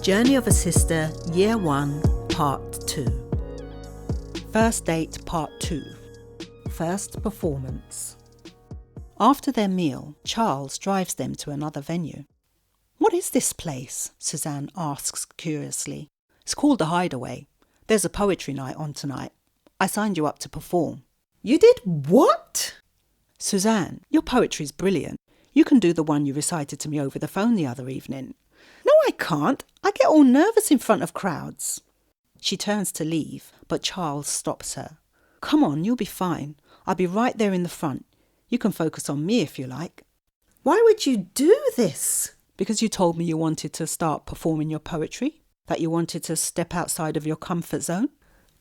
Journey of a Sister, Year 1, Part 2. First Date, Part 2. First Performance. After their meal, Charles drives them to another venue. "What is this place?" Cezanne asks curiously. "It's called The Hideaway. There's a poetry night on tonight. I signed you up to perform." "You did what?" "Cezanne, your poetry's brilliant. You can do the one you recited to me over the phone the other evening." "No, I can't. I get all nervous in front of crowds." She turns to leave, but Charles stops her. "Come on, you'll be fine. I'll be right there in the front. You can focus on me if you like." "Why would you do this?" "Because you told me you wanted to start performing your poetry, that you wanted to step outside of your comfort zone."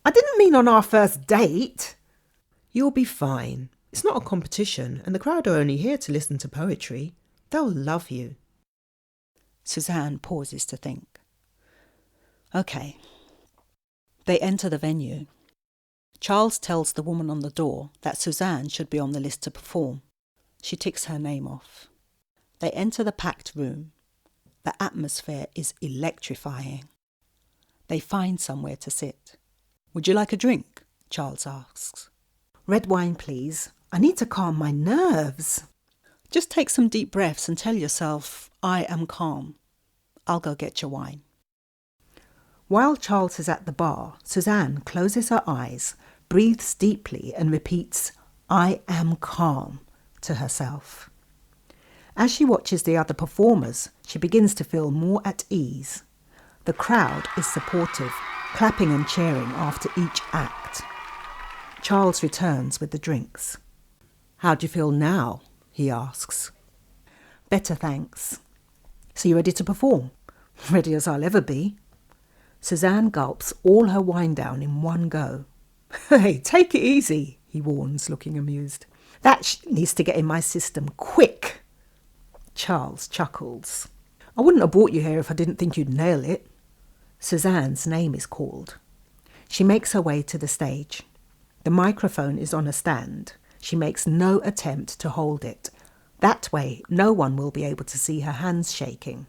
"I didn't mean on our first date." "You'll be fine. It's not a competition, and the crowd are only here to listen to poetry. They'll love you." Cezanne pauses to think. Okay. They enter the venue. Charles tells the woman on the door that Cezanne should be on the list to perform. She ticks her name off. They enter the packed room. The atmosphere is electrifying. They find somewhere to sit. "Would you like a drink?" Charles asks. "Red wine, please. I need to calm my nerves." "Just take some deep breaths and tell yourself, 'I am calm.' I'll go get your wine." While Charles is at the bar, Cezanne closes her eyes, breathes deeply and repeats, "I am calm," to herself. As she watches the other performers, she begins to feel more at ease. The crowd is supportive, clapping and cheering after each act. Charles returns with the drinks. "How do you feel now?" he asks. "Better, thanks." "So you're ready to perform?" "Ready as I'll ever be." Cezanne gulps all her wine down in one go. "Hey, take it easy," he warns, looking amused. "That needs to get in my system quick." Charles chuckles. "I wouldn't have brought you here if I didn't think you'd nail it." Cezanne's name is called. She makes her way to the stage. The microphone is on a stand. She makes no attempt to hold it. That way, no one will be able to see her hands shaking.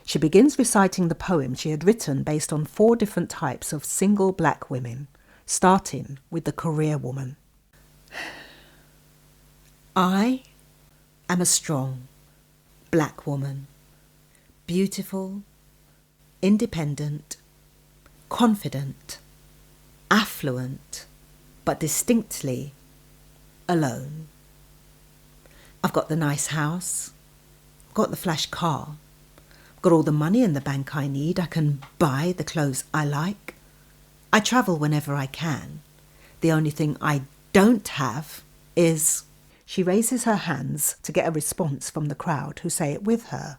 She begins reciting the poem she had written based on 4 different types of single black women, starting with the career woman. "I am a strong black woman, beautiful, independent, confident, affluent, but distinctly alone. I've got the nice house, got the flash car, got all the money in the bank I need. I can buy the clothes I like. I travel whenever I can. The only thing I don't have is..." She raises her hands to get a response from the crowd, who say it with her.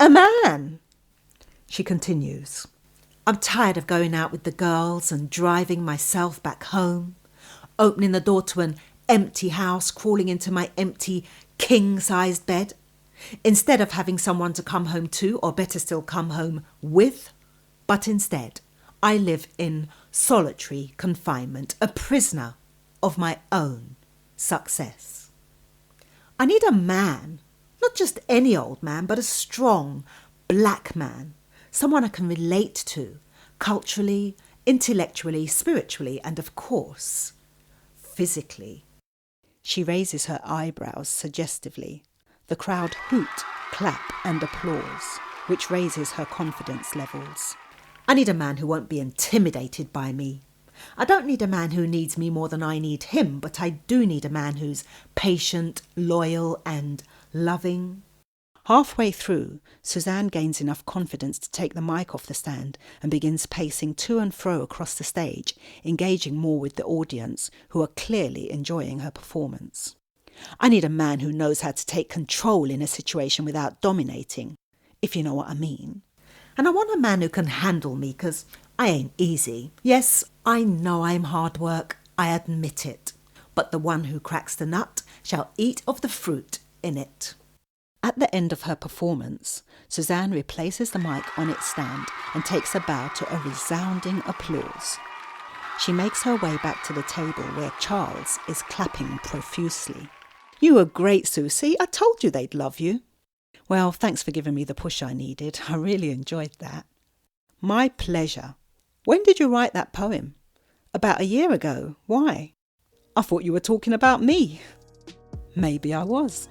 "A man!" She continues. "I'm tired of going out with the girls and driving myself back home, opening the door to an empty house, crawling into my empty king-sized bed, instead of having someone to come home to, or better still, come home with. But instead, I live in solitary confinement, a prisoner of my own success. I need a man, not just any old man, but a strong black man, someone I can relate to, culturally, intellectually, spiritually, and of course, physically." She raises her eyebrows suggestively. The crowd hoot, clap and applause, which raises her confidence levels. "I need a man who won't be intimidated by me. I don't need a man who needs me more than I need him, but I do need a man who's patient, loyal and loving." Halfway through, Cezanne gains enough confidence to take the mic off the stand and begins pacing to and fro across the stage, engaging more with the audience, who are clearly enjoying her performance. "I need a man who knows how to take control in a situation without dominating, if you know what I mean. And I want a man who can handle me, because I ain't easy. Yes, I know I'm hard work, I admit it. But the one who cracks the nut shall eat of the fruit in it." At the end of her performance, Cezanne replaces the mic on its stand and takes a bow to a resounding applause. She makes her way back to the table where Charles is clapping profusely. "You were great, Susie. I told you they'd love you." "Well, thanks for giving me the push I needed. I really enjoyed that." My pleasure. When did you write that poem? About a year ago. Why? I thought you were talking about me. Maybe I was.